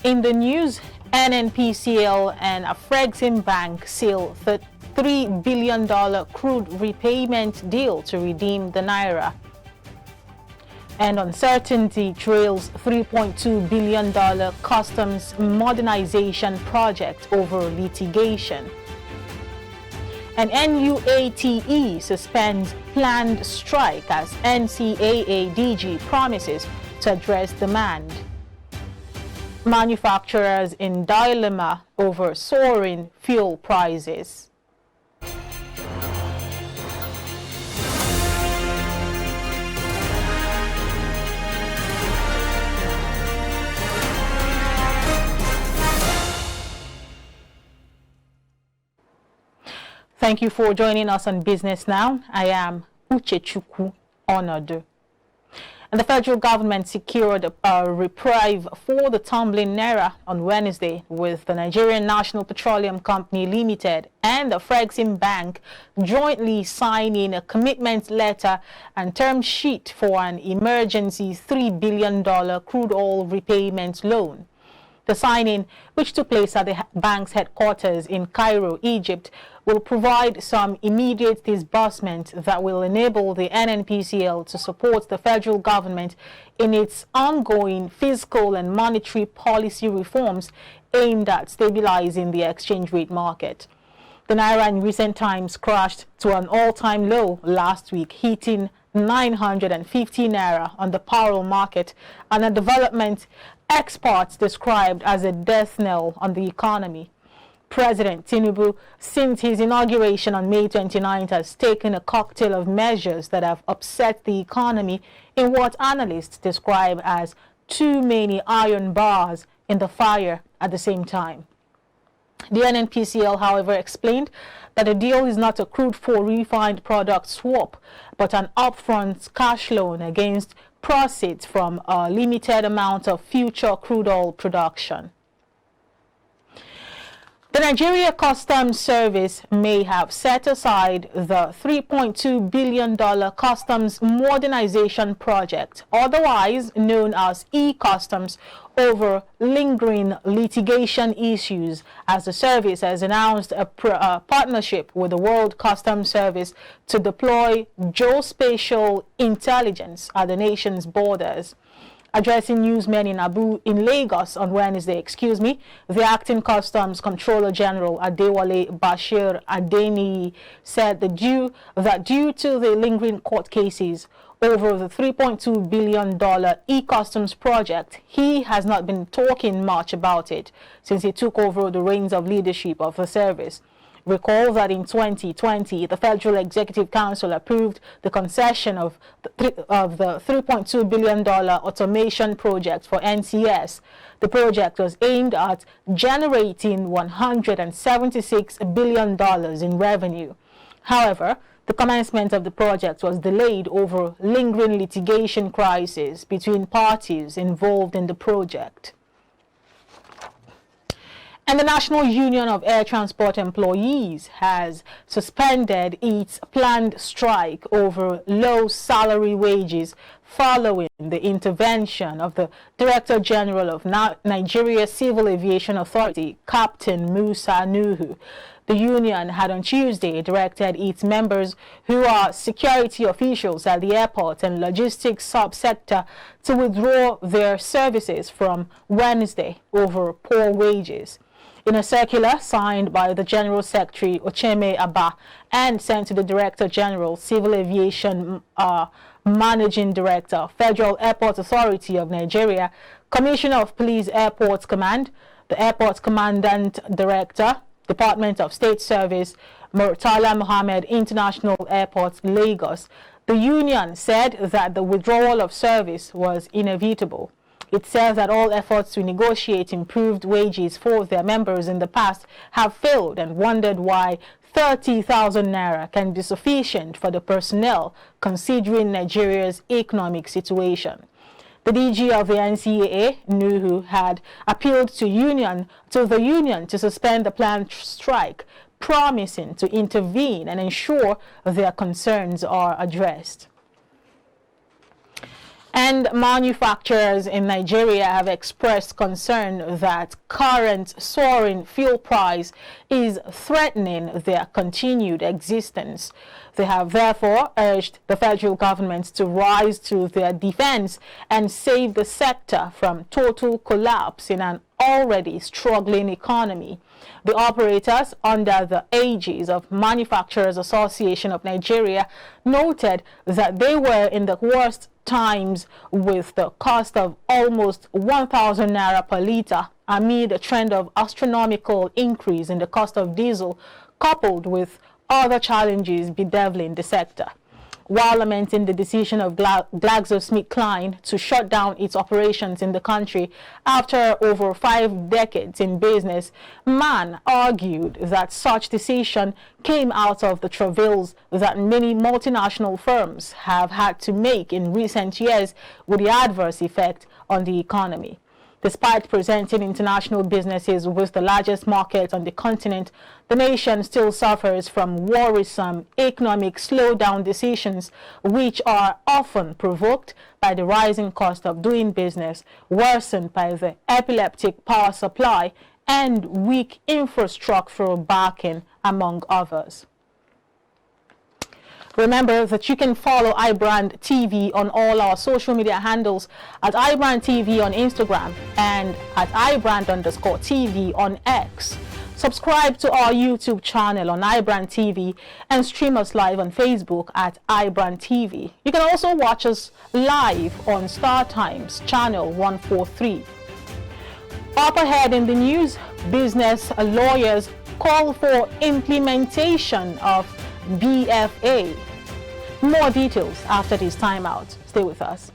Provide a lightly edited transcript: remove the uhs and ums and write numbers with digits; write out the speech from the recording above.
In the news, NNPCL and Afrexim Bank seal the $3 billion crude repayment deal to redeem the Naira. And uncertainty trails $3.2 billion customs modernization project over litigation. And NUATE suspends planned strike as NCAA DG promises to address demand. Manufacturers in dilemma over soaring fuel prices. Thank you for joining us on Business Now. I am Uchechukwu Onodu. And the federal government secured a reprieve for the tumbling Naira on Wednesday, with the Nigerian National Petroleum Company Limited and the Afrexim Bank jointly signing a commitment letter and term sheet for an emergency $3 billion crude oil repayment loan. The signing, which took place at the bank's headquarters in Cairo, Egypt, will provide some immediate disbursement that will enable the NNPCL to support the federal government in its ongoing fiscal and monetary policy reforms aimed at stabilizing the exchange rate market. The Naira in recent times crashed to an all-time low last week, hitting 950 Naira on the parallel market, and a development experts described as a death knell on the economy. President Tinubu, since his inauguration on May 29th, has taken a cocktail of measures that have upset the economy in what analysts describe as too many iron bars in the fire at the same time. The NNPCL, however, explained that the deal is not a crude for refined product swap, but an upfront cash loan against proceeds from a limited amount of future crude oil production. The Nigeria Customs Service may have set aside the $3.2 billion customs modernization project, otherwise known as e-customs, over lingering litigation issues, as the service has announced a partnership with the World Customs Service to deploy geospatial intelligence at the nation's borders. Addressing newsmen in Lagos on Wednesday, the acting Customs Controller General Adewale Bashir Adeniyi said that due to the lingering court cases over the $3.2 billion e-customs project, he has not been talking much about it since he took over the reins of leadership of the service. Recall that in 2020, the Federal Executive Council approved the concession of the $3.2 billion automation project for NCS. The project was aimed at generating $176 billion in revenue. However, the commencement of the project was delayed over lingering litigation crisis between parties involved in the project. And the National Union of Air Transport Employees has suspended its planned strike over low salary wages following the intervention of the Director General of Nigeria Civil Aviation Authority, Captain Musa Nuhu. The union had on Tuesday directed its members, who are security officials at the airport and logistics subsector, to withdraw their services from Wednesday over poor wages. In a circular signed by the General Secretary Ocheme Abba and sent to the Director General, Civil Aviation Managing Director, Federal Airport Authority of Nigeria, Commissioner of Police Airports Command, the Airport Commandant Director, Department of State Service, Murtala Mohammed International Airport, Lagos, the union said that the withdrawal of service was inevitable. It says that all efforts to negotiate improved wages for their members in the past have failed, and wondered why 30,000 Naira can be sufficient for the personnel considering Nigeria's economic situation. The DG of the NCAA, Nuhu, had appealed to the union to suspend the planned strike, promising to intervene and ensure their concerns are addressed. And manufacturers in Nigeria have expressed concern that current soaring fuel price is threatening their continued existence. They have therefore urged the federal government to rise to their defense and save the sector from total collapse in an already struggling economy. The operators, under the aegis of Manufacturers Association of Nigeria, noted that they were in the worst times with the cost of almost 1,000 naira per litre amid a trend of astronomical increase in the cost of diesel, coupled with other challenges bedeviling the sector. While lamenting the decision of GlaxoSmithKline to shut down its operations in the country after over 5 decades in business, MAN argued that such decision came out of the travails that many multinational firms have had to make in recent years with the adverse effect on the economy. Despite presenting international businesses with the largest market on the continent, the nation still suffers from worrisome economic slowdown decisions, which are often provoked by the rising cost of doing business, worsened by the epileptic power supply, and weak infrastructural backing, among others. Remember that you can follow iBrandTV on all our social media handles at iBrandTV on Instagram and at iBrand_TV on X. Subscribe to our YouTube channel on iBrandTV and stream us live on Facebook at iBrandTV. You can also watch us live on StarTimes channel 143. Up ahead in the news, business lawyers call for implementation of BFA. More details after this timeout. Stay with us.